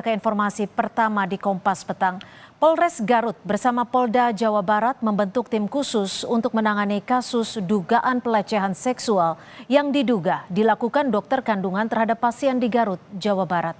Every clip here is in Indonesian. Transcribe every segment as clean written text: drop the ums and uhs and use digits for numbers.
ke informasi pertama di Kompas Petang. Polres Garut bersama Polda Jawa Barat membentuk tim khusus untuk menangani kasus dugaan pelecehan seksual yang diduga dilakukan dokter kandungan terhadap pasien di Garut, Jawa Barat.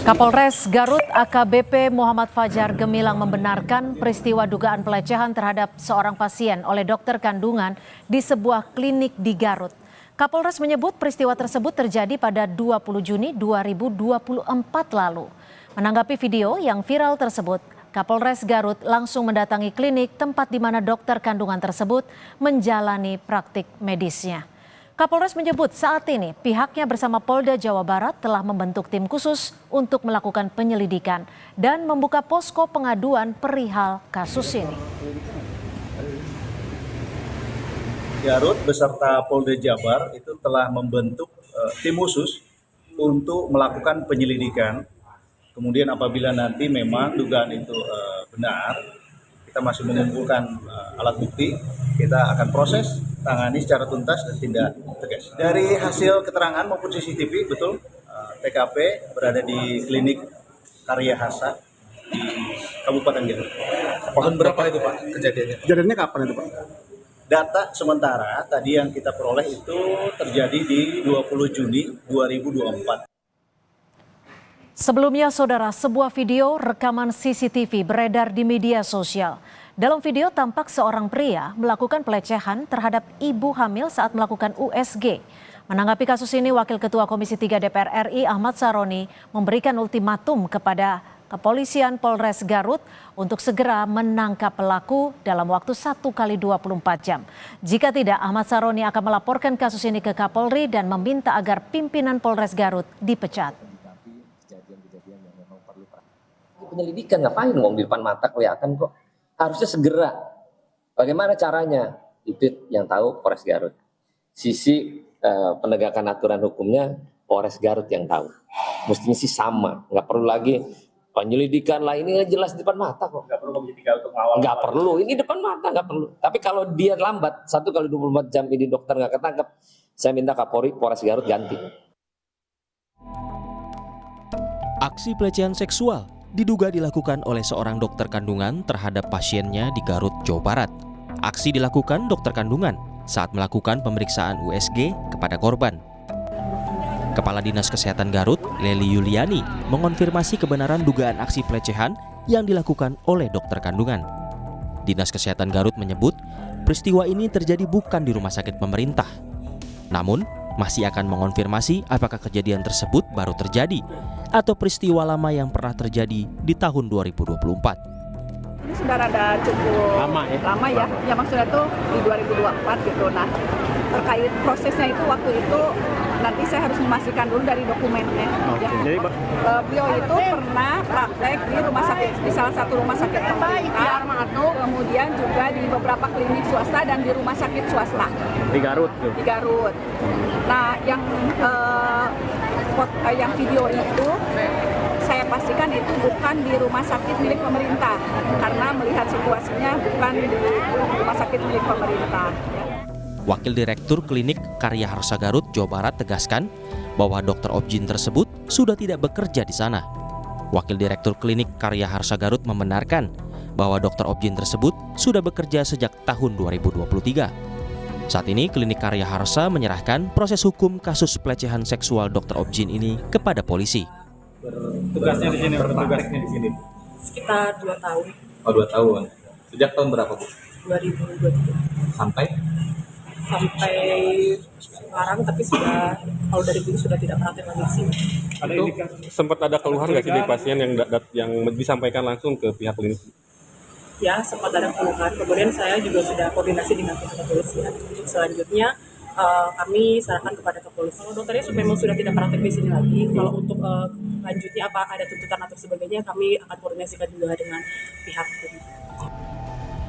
Kapolres Garut AKBP Muhammad Fajar Gemilang membenarkan peristiwa dugaan pelecehan terhadap seorang pasien oleh dokter kandungan di sebuah klinik di Garut. Kapolres menyebut peristiwa tersebut terjadi pada 20 Juni 2024 lalu. Menanggapi video yang viral tersebut, Kapolres Garut langsung mendatangi klinik tempat di mana dokter kandungan tersebut menjalani praktik medisnya. Kapolres menyebut saat ini pihaknya bersama Polda Jawa Barat telah membentuk tim khusus untuk melakukan penyelidikan dan membuka posko pengaduan perihal kasus ini. Garut beserta Polda Jabar itu telah membentuk tim khusus untuk melakukan penyelidikan. Kemudian apabila nanti memang dugaan itu benar, kita masih mengumpulkan alat bukti, kita akan proses, tangani secara tuntas dan tindak tegas. Dari hasil keterangan maupun CCTV, betul TKP berada di klinik Karya Harsa di Kabupaten Garut. Tahun berapa itu Pak kejadiannya? Kejadiannya kapan itu Pak? Data sementara tadi yang kita peroleh itu terjadi di 20 Juni 2024. Sebelumnya, saudara, sebuah video rekaman CCTV beredar di media sosial. Dalam video tampak seorang pria melakukan pelecehan terhadap ibu hamil saat melakukan USG. Menanggapi kasus ini, Wakil Ketua Komisi 3 DPR RI Ahmad Saroni memberikan ultimatum kepada Kepolisian Polres Garut untuk segera menangkap pelaku dalam waktu 1x24 jam. Jika tidak, Ahmad Saroni akan melaporkan kasus ini ke Kapolri dan meminta agar pimpinan Polres Garut dipecat. Penyelidikan ngapain ngomong di depan mata kelihatan kok, harusnya segera. Bagaimana caranya? Itu yang tahu Polres Garut. Sisi penegakan aturan hukumnya Polres Garut yang tahu. Mestinya sih sama, nggak perlu lagi penyelidikan lah, ini jelas di depan mata kok. Nggak perlu Komisi 3 untuk mengawal. Nggak perlu, ini depan mata nggak perlu. Tapi kalau dia lambat 1x24 jam ini dokter nggak ketangkep, saya minta Kapolri Polres Garut ganti. Aksi pelecehan seksual diduga dilakukan oleh seorang dokter kandungan terhadap pasiennya di Garut, Jawa Barat. Aksi dilakukan dokter kandungan saat melakukan pemeriksaan USG kepada korban. Kepala Dinas Kesehatan Garut, Leli Yuliani, mengonfirmasi kebenaran dugaan aksi pelecehan yang dilakukan oleh dokter kandungan. Dinas Kesehatan Garut menyebut peristiwa ini terjadi bukan di rumah sakit pemerintah. Namun, masih akan mengonfirmasi apakah kejadian tersebut baru terjadi atau peristiwa lama yang pernah terjadi di tahun 2024. Ini sudah ada cukup lama ya. Ya maksudnya tuh di 2024 gitu. Nah, terkait prosesnya itu waktu itu nanti saya harus memastikan dulu dari dokumennya. Oke, Ya. jadi Beliau itu pernah praktek di rumah sakit, di salah satu rumah sakit pemerintah, kemudian juga di beberapa klinik swasta dan di rumah sakit swasta. di Garut tuh. Di Garut. Nah, yang video itu saya pastikan itu bukan di rumah sakit milik pemerintah karena melihat situasinya bukan di rumah sakit milik pemerintah. Wakil Direktur Klinik Karya Harsa Garut, Jawa Barat tegaskan bahwa dokter objin tersebut sudah tidak bekerja di sana. Wakil Direktur Klinik Karya Harsa Garut membenarkan bahwa dokter objin tersebut sudah bekerja sejak tahun 2023. Saat ini Klinik Karya Harsa menyerahkan proses hukum kasus pelecehan seksual dokter objin ini kepada polisi. Tugasnya di sini, bertugasnya di sini. Sekitar 2 tahun, Oh 2 tahun. Sejak tahun berapa Bu? 2023. Sampai Sekarang, tapi sudah kalau dari dulu sudah tidak praktek lagi di sini. Itu sempat ada keluhan nggak sih dari pasien yang disampaikan langsung ke pihak klinik? Ya, sempat ada keluhan. Kemudian saya juga sudah koordinasi dengan pihak kepolisian. Untuk selanjutnya kami sarankan kepada kepolisian. Kalau dokternya memang sudah tidak praktek di sini lagi. Kalau untuk lanjutnya apa ada tuntutan atau sebagainya, kami akan koordinasikan juga dengan pihak klinik.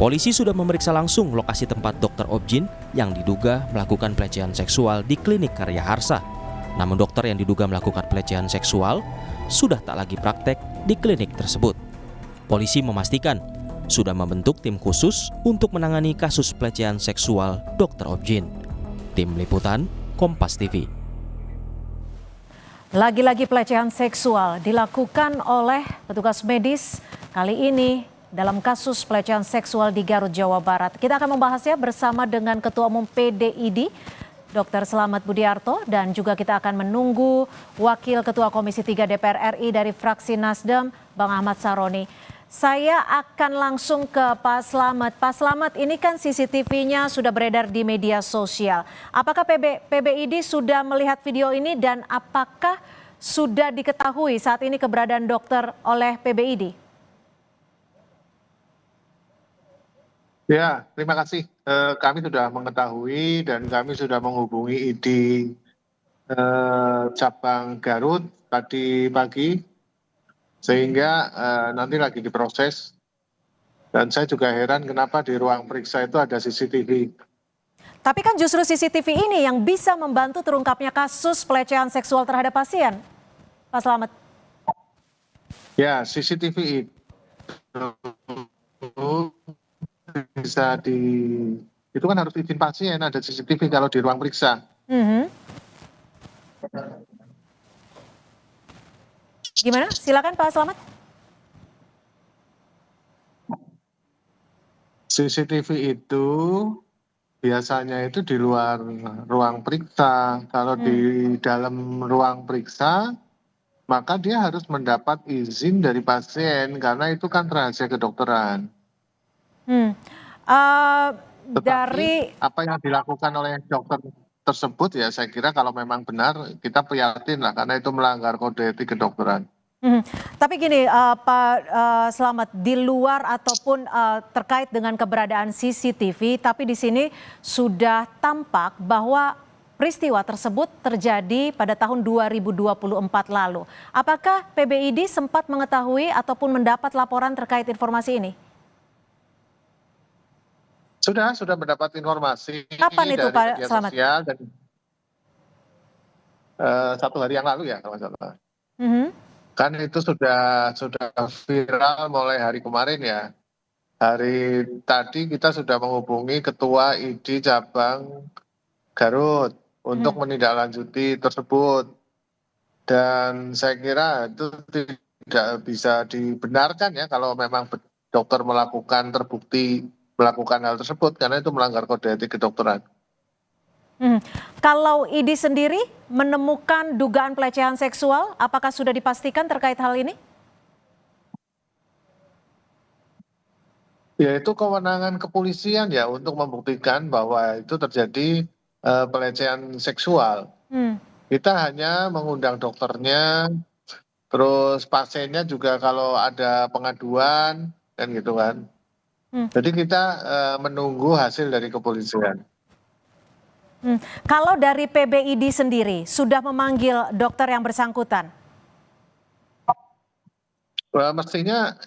Polisi sudah memeriksa langsung lokasi tempat dokter objin yang diduga melakukan pelecehan seksual di Klinik Karya Harsa. Namun dokter yang diduga melakukan pelecehan seksual sudah tak lagi praktek di klinik tersebut. Polisi memastikan sudah membentuk tim khusus untuk menangani kasus pelecehan seksual Dr. Objin. Tim Liputan, Kompas TV. Lagi-lagi pelecehan seksual dilakukan oleh petugas medis, kali ini dalam kasus pelecehan seksual di Garut, Jawa Barat. Kita akan membahasnya bersama dengan Ketua Umum PDID, Dr. Slamet Budiarto, dan juga kita akan menunggu Wakil Ketua Komisi 3 DPR RI dari fraksi Nasdem, Bang Ahmad Saroni. Saya akan langsung ke Pak Slamet. Pak Slamet, ini kan CCTV-nya sudah beredar di media sosial. Apakah PBID sudah melihat video ini dan apakah sudah diketahui saat ini keberadaan dokter oleh PBID? Ya, terima kasih. Kami sudah mengetahui dan kami sudah menghubungi ID cabang Garut tadi pagi, sehingga nanti lagi diproses. Dan saya juga heran kenapa di ruang periksa itu ada CCTV. Tapi kan justru CCTV ini yang bisa membantu terungkapnya kasus pelecehan seksual terhadap pasien, Pak Slamet. Ya, CCTV itu bisa itu kan harus izin pasien, ada CCTV kalau di ruang periksa. Gimana? Silakan Pak Slamet. CCTV itu biasanya itu di luar ruang periksa. Kalau di dalam ruang periksa, maka dia harus mendapat izin dari pasien karena itu kan rahasia kedokteran. Dari apa yang dilakukan oleh dokter tersebut ya saya kira kalau memang benar kita prihatin lah karena itu melanggar kode etik kedokteran. Tapi gini Pak Slamet, di luar ataupun terkait dengan keberadaan CCTV, tapi di sini sudah tampak bahwa peristiwa tersebut terjadi pada tahun 2024 lalu. Apakah PBID sempat mengetahui ataupun mendapat laporan terkait informasi ini? Sudah mendapat informasi. Kapan itu dari Pak media Slamet? sosial dan 1 hari yang lalu ya kalau nggak salah. Kan itu sudah viral mulai hari kemarin ya. Hari tadi kita sudah menghubungi Ketua ID cabang Garut untuk menindaklanjuti tersebut. Dan saya kira itu tidak bisa dibenarkan ya kalau memang dokter terbukti melakukan hal tersebut karena itu melanggar kode etik kedokteran. Kalau ID sendiri menemukan dugaan pelecehan seksual, apakah sudah dipastikan terkait hal ini? Ya itu kewenangan kepolisian ya untuk membuktikan bahwa itu terjadi pelecehan seksual. Kita hanya mengundang dokternya, terus pasiennya juga kalau ada pengaduan kan gitu kan. Jadi kita menunggu hasil dari kepolisian. Kalau dari PBID sendiri sudah memanggil dokter yang bersangkutan? Mestinya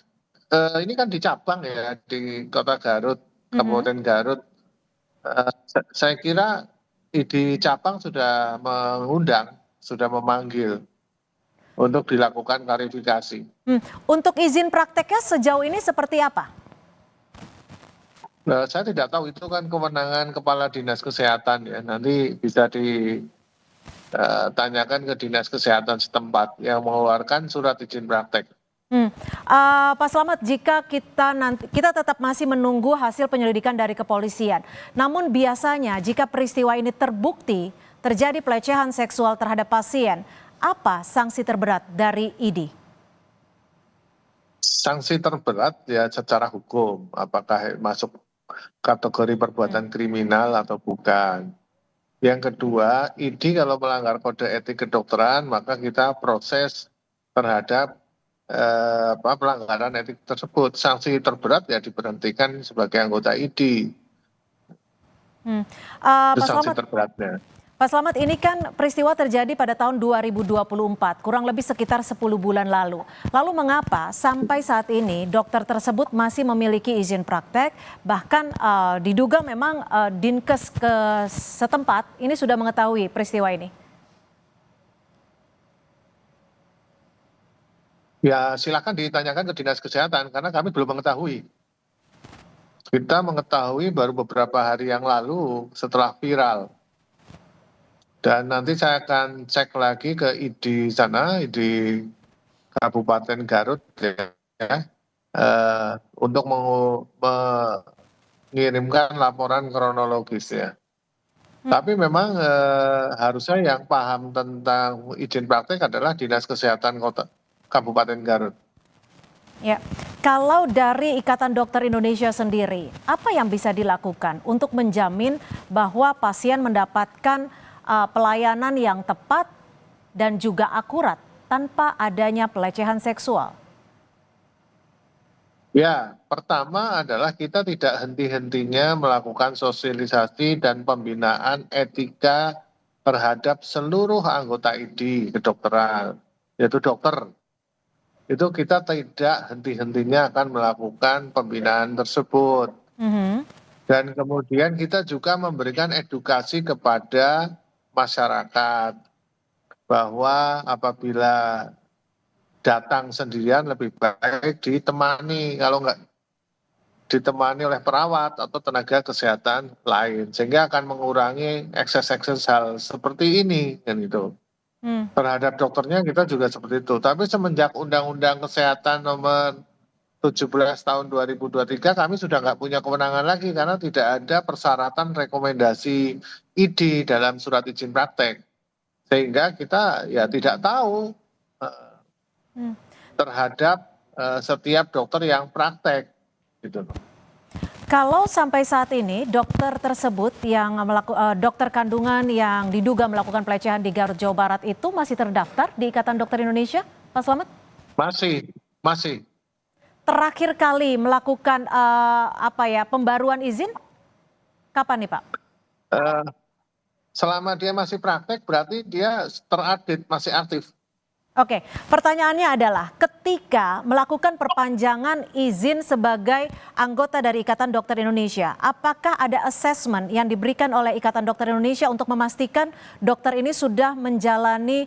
ini kan di cabang ya di Kota Garut, Kabupaten Garut. Saya kira ID cabang sudah mengundang, sudah memanggil untuk dilakukan klarifikasi. Untuk izin prakteknya sejauh ini seperti apa? Nah, saya tidak tahu itu kan kewenangan Kepala Dinas Kesehatan ya. Nanti bisa ditanyakan ke Dinas Kesehatan setempat yang mengeluarkan surat izin praktek. Pak Slamet, jika kita tetap masih menunggu hasil penyelidikan dari kepolisian. Namun biasanya jika peristiwa ini terbukti terjadi pelecehan seksual terhadap pasien, apa sanksi terberat dari ID? Sanksi terberat ya secara hukum, apakah masuk kategori perbuatan kriminal atau bukan. Yang kedua, ID kalau melanggar kode etik kedokteran maka kita proses terhadap pelanggaran etik tersebut. Sanksi terberat ya diberhentikan sebagai anggota ID. Itu sanksi terberatnya. Pak Slamet, ini kan peristiwa terjadi pada tahun 2024, kurang lebih sekitar 10 bulan lalu. Lalu mengapa sampai saat ini dokter tersebut masih memiliki izin praktek, bahkan diduga memang Dinkes ke setempat ini sudah mengetahui peristiwa ini? Ya silakan ditanyakan ke Dinas Kesehatan karena kami belum mengetahui. Kita mengetahui baru beberapa hari yang lalu setelah viral. Dan nanti saya akan cek lagi ke ID sana, ID Kabupaten Garut ya, untuk mengirimkan laporan kronologis ya. Tapi memang harusnya yang paham tentang izin praktek adalah Dinas Kesehatan Kabupaten Garut. Ya, kalau dari Ikatan Dokter Indonesia sendiri, apa yang bisa dilakukan untuk menjamin bahwa pasien mendapatkan pelayanan yang tepat dan juga akurat tanpa adanya pelecehan seksual? Ya, pertama adalah kita tidak henti-hentinya melakukan sosialisasi dan pembinaan etika terhadap seluruh anggota ID kedokteran, yaitu dokter. Itu kita tidak henti-hentinya akan melakukan pembinaan tersebut. Dan kemudian kita juga memberikan edukasi kepada masyarakat bahwa apabila datang sendirian lebih baik ditemani, kalau nggak ditemani oleh perawat atau tenaga kesehatan lain, sehingga akan mengurangi ekses-ekses hal seperti ini kan gitu. Terhadap dokternya kita juga seperti itu. Tapi semenjak Undang-Undang Kesehatan nomor 17 tahun 2023 kami sudah nggak punya kewenangan lagi karena tidak ada persyaratan rekomendasi ID dalam surat izin praktek. Sehingga kita ya tidak tahu terhadap setiap dokter yang praktek gitu. Kalau sampai saat ini dokter tersebut yang dokter kandungan yang diduga melakukan pelecehan di Garut, Jawa Barat itu masih terdaftar di Ikatan Dokter Indonesia, Pak Slamet? Masih. Terakhir kali melakukan pembaruan izin kapan nih Pak? Selama dia masih praktek berarti dia terupdate, masih aktif. Oke, pertanyaannya adalah ketika melakukan perpanjangan izin sebagai anggota dari Ikatan Dokter Indonesia, apakah ada assessment yang diberikan oleh Ikatan Dokter Indonesia untuk memastikan dokter ini sudah menjalani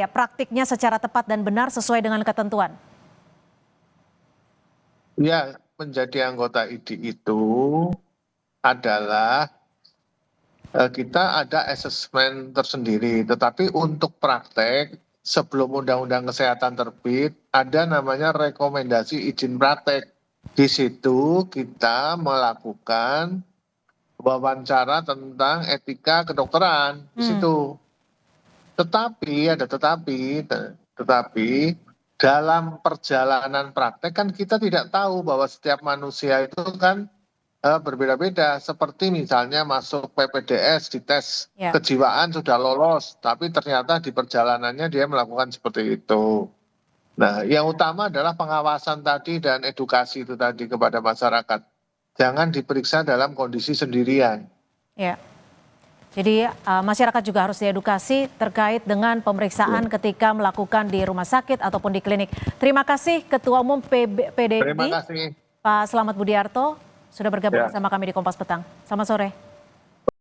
praktiknya secara tepat dan benar sesuai dengan ketentuan? Ya, menjadi anggota ID itu adalah kita ada asesmen tersendiri, tetapi untuk praktek sebelum Undang-Undang Kesehatan terbit ada namanya rekomendasi izin praktek. Di situ kita melakukan wawancara tentang etika kedokteran di situ. Tetapi dalam perjalanan praktek kan kita tidak tahu bahwa setiap manusia itu kan berbeda-beda, seperti misalnya masuk PPDS di tes kejiwaan sudah lolos, tapi ternyata di perjalanannya dia melakukan seperti itu. Nah, yang utama adalah pengawasan tadi dan edukasi itu tadi kepada masyarakat. Jangan diperiksa dalam kondisi sendirian. Ya. Jadi masyarakat juga harus diedukasi terkait dengan pemeriksaan ketika melakukan di rumah sakit ataupun di klinik. Terima kasih Ketua Umum PDI, Pak Slamet Budiarto, sudah bergabung bersama kami di Kompas Petang. Selamat sore.